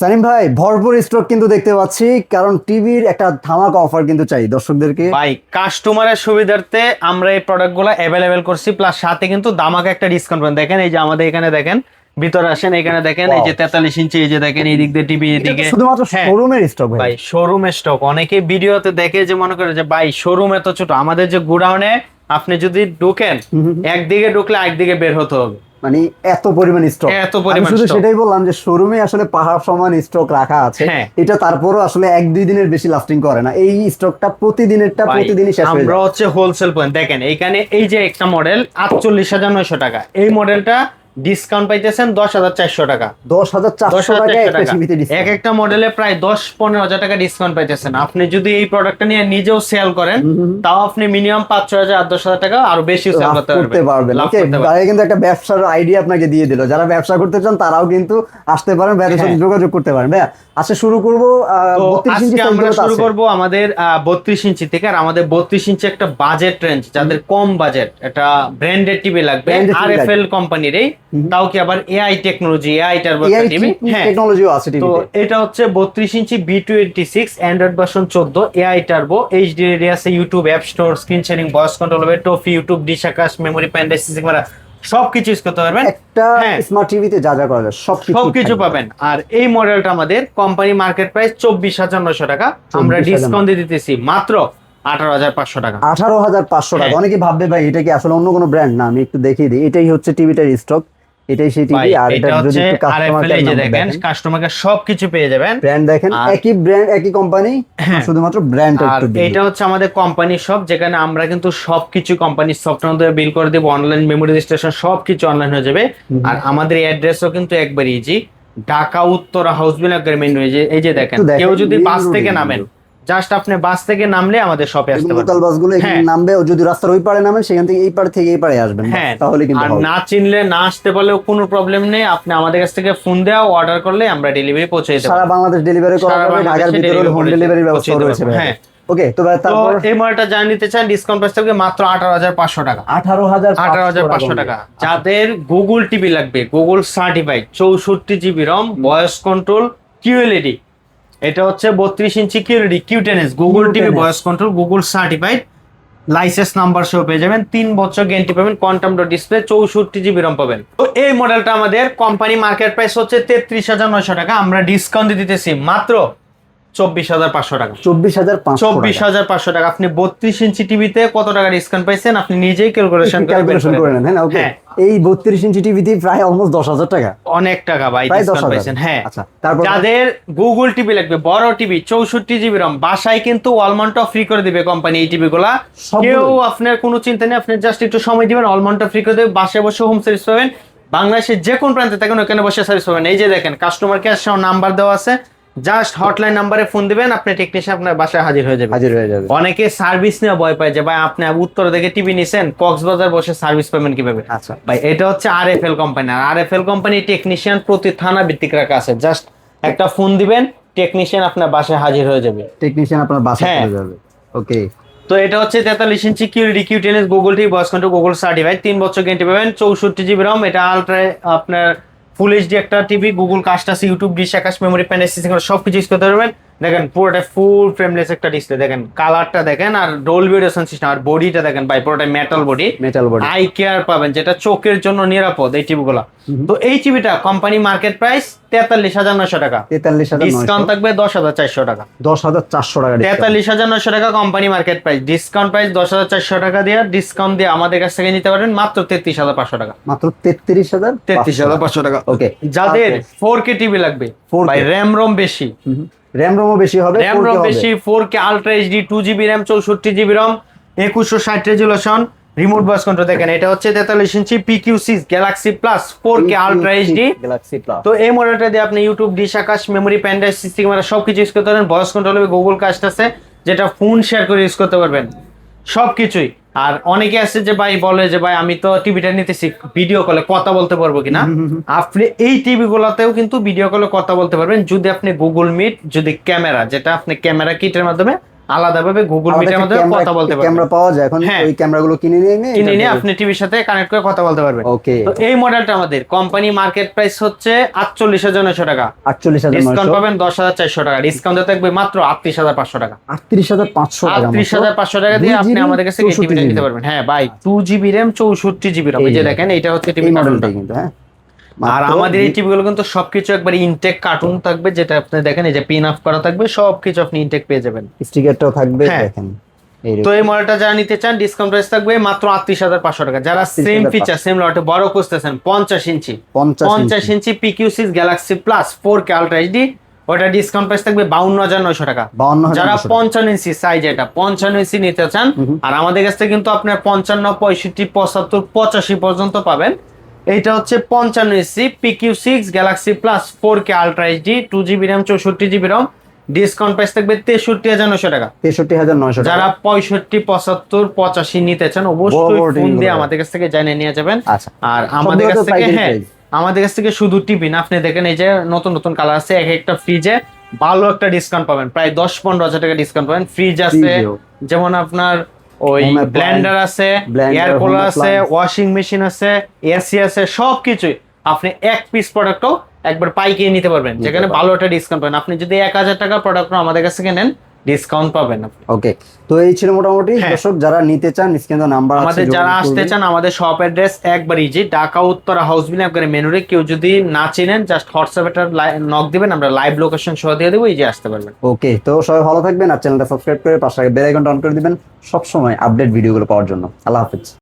সানিম ভাই, ভরপুর স্টক কিন্তু দেখতে পাচ্ছি, কারণ টিভির একটা ধামাকা অফার কিন্তু চাই দর্শকদেরকে। ভাই কাস্টমারের সুবিধার্থে আমরা এই প্রোডাক্টগুলো অ্যাভেলেবেল করছি, প্লাস সাথে কিন্তু ধামাকা একটা ডিসকাউন্ট পাবেন। দেখেন এই যে আমাদের এখানে দেখেন, ভিতরে আসেন, এখানে দেখেন এই যে 43 ইঞ্চি, এই যে দেখেন এই দিক দিয়ে টিভি, এদিকে শুধুমাত্র হ্যাঁ শোরুমের স্টক ভাই। ভাই শোরুমে স্টক। অনেকে ভিডিওতে দেখে যে মনে করে যে ভাই শোরুম এত ছোট, আমাদের যে গোডাউনে আপনি যদি ঢোকেন একদিকে ঢুকলে একদিকে বের হতে হবে, মানে এত পরিমাণ স্টক। এত আমি পরিমাণ শুধু stock। সেটাই বললাম যে শোরুমে আসলে পাহাড় সমান স্টক রাখা আছে। হ্যাঁ। এটা তারপরও আসলে 1-2 দিনের বেশি লাস্টিং করে না, এই স্টকটা প্রতিদিনেরটা ভাই, প্রতিদিনই শেষ হয়ে আমরা যায়। হচ্ছে হোলসেল পয়েন্ট। দেখেন এইখানে এই যে একটা মডেল 48,900 টাকা, এই মডেলটা ডিসকাউন্ট পাইতেছেন 10,400 টাকা। 10,400 টাকা একটা টিভিতে এক ডিসকাউন্ট। একটা মডেলে প্রায় 10-15 হাজার টাকা ডিসকাউন্ট পাইতেছেন। আপনি যদি এই প্রোডাক্টটা নিয়ে নিজেও সেল করেন, তাও আপনি মিনিমাম 5-6 হাজার 8-10 হাজার টাকা আরো বেশি সেল লাভ করতে করতে পারবেন। লাভ ওকে, করতে পারবেন। ভাই কিন্তু একটা ব্যবসার আইডিয়া আপনাকে দিয়ে দিল। যারা ব্যবসা করতে চান তারাও কিন্তু আসতে পারেন, ভাইয়ের সাথে হ্যাঁ। যোগাযোগ করতে পারেন। ভাইয়া আচ্ছা, শুরু করব তো 32 ইঞ্চি আজকে আমরা সাইজগুলো শুরু আছে। করব আমাদের 32 ইঞ্চি থেকে। আর আমাদের 32 ইঞ্চি একটা বাজেট রেঞ্জ, যাদের কম বাজেট, একটা ব্র্যান্ডেড টিভি লাগবে, Branded TV আরএফএল কোম্পানির, তাও কি আবার AI technology, AI turbo AI TV. হ্যাঁ, টেকনোলজিও আছে তো টিভিতে। এটা হচ্ছে 32 inch B26 Android version 14, AI turbo, HD আছে, YouTube, app store, screen sharing, voice control হবে, Toffee, YouTube, dish Akash, memory, pen drive, CC camera, সবকিছু ইউজ করতে পারবেন। একটা হ্যাঁ, স্মার্ট টিভিতে যা যা করা যায় সবকিছু পাবেন। আর এই মডেলটা আমাদের কোম্পানি মার্কেট প্রাইস 24,900 টাকা, আমরা 24,900 ডিসকাউন্ট দিয়ে দিতেছি মাত্র 18,500 টাকা। 18,500 টাকা। হ্যাঁ। অনেকে ভাববে ভাই এটা কি আসলে অন্য কোনো ব্র্যান্ড? না, আমি একটু দেখিয়ে দিই। এটাই হচ্ছে টিভিটার স্টক, এটাই সেই ভাই টিভি। আর এটা এটা যদি হচ্ছে একটু কাস্টমার আরএফএল, এই যে দেখেন কাস্টমারকে সবকিছু পেয়ে যাবেন। ব্র্যান্ড দেখেন, আর- একই ব্র্যান্ড একই কোম্পানি, হ্যাঁ। শুধুমাত্র ব্র্যান্ডটা আর একটু দিই। এটা হচ্ছে আমাদের কোম্পানির শপ, যেখানে আমরা কিন্তু সবকিছু কোম্পানির সফটওয়্যার বিল করে দেবো, অনলাইন মেমোরি রেজিস্ট্রেশন সবকিছু অনলাইন হয়ে যাবে। আর আমাদের অ্যাড্রেসও কিন্তু একবার easy, Dhaka Uttara house building main road. এই যে দেখেন, একটু দেখেন, কেউ যদি main বাস road থেকে এ নামেন, জাস্ট আপনি বাস থেকে নামলে আমাদের শপে আসতে লোকাল পারবেন। বাসগুলো এখানে হ্যাঁ। নামবে, ও যদি রাস্তার ওই পারে নামেন, সেখান থেকে এই পারে থেকে এই পারে আসবেন, ব্যাস, হ্যাঁ, তাহলে কিন্তু আর হবে। না চিনলে, না আসতে পারলেও কোনো প্রবলেম নেই, আপনি আমাদের কাছ থেকে ফোন দেওয়া অর্ডার করলে আমরা ডেলিভারি পৌঁছে দিতে সারা পারবো। বাংলাদেশ ডেলিভারি করা সারা যাবে, ঢাকার বাংলাদেশে ভিতরে delivery হোম করে ডেলিভারির পৌঁছে ব্যবস্থা দিতে রয়েছে পারবো। ভাই। হ্যাঁ। ওকে, তো ভাই তো তারপর এই মডেলটা যা নিতে চান ডিসকাউন্ট প্রাইস থাকবে মাত্র 18,500 টাকা। 18,500 টাকা। যাদের গুগল টিভি লাগবে, Google certified, 64 GB ROM, voice control, QLED, এটা হচ্ছে 32 ইঞ্চি কিউএলইডি কিউ10s Google TV, voice control, Google certified, licence number সহ পেয়ে যাবেন, 3 বছর গ্যারান্টি পাবেন, quantum dot display, 64 GB ROM পাবেন। তো এই মডেলটা আমাদের কোম্পানি মার্কেট প্রাইস হচ্ছে 33,900 টাকা, আমরা ডিসকাউন্ট দিতেছি মাত্র 24,500 টাকা। 24,500 24,500 টাকা। আপনি 32 ইঞ্চি টিভিতে কত টাকা ডিসকাউন্ট পাইছেন আপনি নিজেই ক্যালকুলেশন ক্যালকুলেশন করে নেন। হ্যাঁ, ওকে। হ্যাঁ, এই 32 ইঞ্চি টিভিতে প্রায় অলমোস্ট 10,000 টাকা। অনেক টাকা ভাই প্রায় ডিসকাউন্ট 10,000 পাইছেন। হ্যাঁ, আচ্ছা, তারপর যাদের গুগল টিভি লাগবে, বড় টিভি, 64 GB রম, বাসায় কিন্তু ওয়ালমাউন্টটা ফ্রি করে দিবে কোম্পানি এই টিভি গুলা। সবগুলোই? কেউ আপনার কোনো চিন্তা নেই, আপনি জাস্ট একটু সময় দিবেন, ওয়ালমাউন্টটা ফ্রি করে দেবে, বাসায় বসে হোম সার্ভিস পাবেন। বাংলাদেশের যে কোন প্রান্তে থাকেন ওখানে বসে সার্ভিস পাবেন। এই যে দেখেন কাস্টমার কেয়ার সহ নাম্বার দেওয়া আছে, জাস্ট হটলাইন নাম্বারে ফোন দিবেন, আপনি টেকনিশিয়ান আপনার বাসায় হাজির হয়ে যাবে। হাজির হয়ে যাবে। অনেকে সার্ভিস নিয়ে ভয় পায় যে ভাই আপনি উত্তর থেকে টিভি নিছেন, কক্সবাজার বসে সার্ভিস পাবেন কিভাবে? আচ্ছা। ভাই এটা হচ্ছে আরএফএল কোম্পানি, আর আরএফএল কোম্পানি টেকনিশিয়ান প্রতি থানা ভিত্তিক রাখা আছে, জাস্ট একটা ফোন দিবেন, টেকনিশিয়ান আপনার বাসায় হাজির হয়ে যাবে। টেকনিশিয়ান আপনার বাসায় হ্যাঁ। চলে যাবে। ওকে, তো এটা হচ্ছে 43 ইঞ্চি কিউএলইডি কিউ10s Google TV, voice control, Google certified, 3 বছর গ্যারান্টি পাবেন, 64 GB রম, এটা আলট্রা আপনার ফুল এইচডি একটা টিভি, গুগল কাস্ট আছে, YouTube, dish Akash, memory, pan, SSD সবকিছু ইউজ করতে পারবেন। দেখেন পুরোটা ফুল ফ্রেমলেস একটা ডিসপ্লে, দেখেন কালারটা দেখেন, আর ডলবি অডিও সিস্টেম, আর বডিটা দেখেন ভাই পুরোটা metal body, metal body. Eye care পাবেন, যেটা চোখের জন্য নিরাপদ এই টিভিগুলো। তো এই টিভিটা কোম্পানি মার্কেট প্রাইস 43,900 টাকা, 43,900 ডিসকাউন্ট থাকবে 10,400 টাকা। 10,400 টাকা discount। 43,900 টাকা company market price, discount price 10,400 টাকা দিয়ে, ডিসকাউন্ট দিয়ে আমাদের কাছ থেকে নিতে পারবেন মাত্র 33,500 টাকা। মাত্র 33,500 33,500 টাকা। ওকে, যাদের 4K টিভি লাগবে, 4K ভাই র্যাম রম বেশি, র্যাম রোমও বেশি হবে, র্যাম 4K রম হবে। বেশি, 4K ultra HD, 2GB RAM, 64 GB ROM, 2160 resolution, remote voice control. দেখেন এটা হচ্ছে 43 inch PQ6 Galaxy plus 4K ultra HD. Galaxy plus. তো এই মডেলটা দিয়ে আপনি YouTube, dish Akash, memory, pen drive, CC camera সবকিছু ইউজ করতে পারবেন। ভয়েস কন্ট্রোল হবে, গুগল কাস্ট আছে, যেটা ফোন শেয়ার করে ইউজ করতে পারবেন সবকিছুই। আর অনেকে আছে যে ভাই বলে যে ভাই আমি তো টিভিটা নিতেছি, ভিডিও কলে কথা বলতে পারবো কিনা? আপনি এই টিভি গুলাতেও কিন্তু ভিডিও কলে কথা বলতে পারবেন, যদি আপনি গুগল মিট, যদি ক্যামেরা, যেটা আপনি ক্যামেরা কিটের মাধ্যমে আলাদাভাবে গুগল মিটের মাধ্যমে কথা বলতে পারবেন। ক্যামেরা পাওয়া যায় এখন, হ্যাঁ। ওই ক্যামেরাগুলো কিনে নিয়ে আপনি টিভির সাথে কানেক্ট করে কথা বলতে পারবেন। ওকে। তো এই মডেলটা আমাদের কোম্পানি মার্কেট প্রাইস হচ্ছে 48,900 টাকা, 48,900, ডিসকাউন্ট পাবেন 10,400 টাকা, ডিসকাউন্ট থাকবে মাত্র 38,500 টাকা। 38,500 টাকা, 38,500 টাকা দিয়ে আপনি আমাদের কাছে এই টিভিটা নিতে পারবেন। হ্যাঁ ভাই, 2GB RAM 64GB RAM, এই যে দেখেন এটা হচ্ছে টিভি মডেলটা কিন্তু। হ্যাঁ, আর আমাদের এই টিভিগুলো কিন্তু সবকিছু একবার ইনটেক কার্টুন থাকবে, যেটা আপনি দেখেন এই যে পিন আপ করা থাকবে, সবকিছু আপনি ইনটেক পেয়ে যাবেন, স্টিকারটাও থাকবে হ্যাঁ। দেখেন। তো এই মডেলটা যারা নিতে চান ডিসকাউন্ট প্রাইস থাকবে মাত্র 38,500 টাকা। যারা সেম ফিচার সেম লটে বড় খুঁজতেছেন 50 ইঞ্চি 50 ইঞ্চি PQ6 Galaxy plus 4K ultra HD, ওটা ডিসকাউন্ট প্রাইস থাকবে 52,900 টাকা। 52,900 যারা 55 ইঞ্চি সাইজ, এটা 55 ইঞ্চি নিতে চান, আর আমাদের কাছ থেকে কিন্তু আপনার 55, 65, 75, 85 পর্যন্ত পাবেন। এইটা হচ্ছে 55 ইঞ্চি PQ6 Galaxy plus 4K ultra HD 2GB RAM 64GB ROM, discount price থাকবে 63,900 টাকা। 63,900 টাকা। যারা 65, 75, 85 নিতে চান অবশ্যই ফোন দিয়ে আমাদের কাছ থেকে জানিয়ে নিয়ে যাবেন। আচ্ছা, আর আমাদের কাছ থেকে, হ্যাঁ, আমাদের কাছ থেকে শুধু টিভি না, আপনি দেখেন এই যে নতুন নতুন কালার আছে, এক একটা ফ্রিজে ভালো একটা ডিসকাউন্ট পাবেন, প্রায় 10-15 হাজার টাকা ডিসকাউন্ট পাবেন। ফ্রিজ আছে, যেমন আপনার ওই ব্লেন্ডার আছে, এয়ার কুলার আছে, ওয়াশিং মেশিন আছে, এসি আছে, সবকিছুই আপনি এক পিস প্রোডাক্টও একবার পাইকিয়ে নিতে পারবেন, যেখানে ভালো একটা ডিসকাউন্ট পাবেন। আপনি যদি 1,000 টাকা প্রোডাক্ট আমাদের কাছ থেকে নেন, ডিসকাউন্ট পাবেন আপনি। ওকে, তো এই ছিল মোটামুটি দর্শক, যারা নিতে চান স্ক্রিনে নাম্বার আছে, আমাদের যারা আসতে চান, আমাদের শপ অ্যাড্রেস একবার easy, Dhaka Uttara house building একবারে মেনুরে। কেউ যদি না চিনেন জাস্ট হোয়াটসঅ্যাপে নক দিবেন, আমরা লাইভ লোকেশন সহ দিয়ে দেবো, ইজি আসতে পারবেন। ওকে, তো সবাই ভালো থাকবেন আর চ্যানেলটা সাবস্ক্রাইব করে পাশে বেল আইকনটা অন করে দিবেন সব সময় আপডেট ভিডিওগুলো পাওয়ার জন্য। আল্লাহ হাফেজ।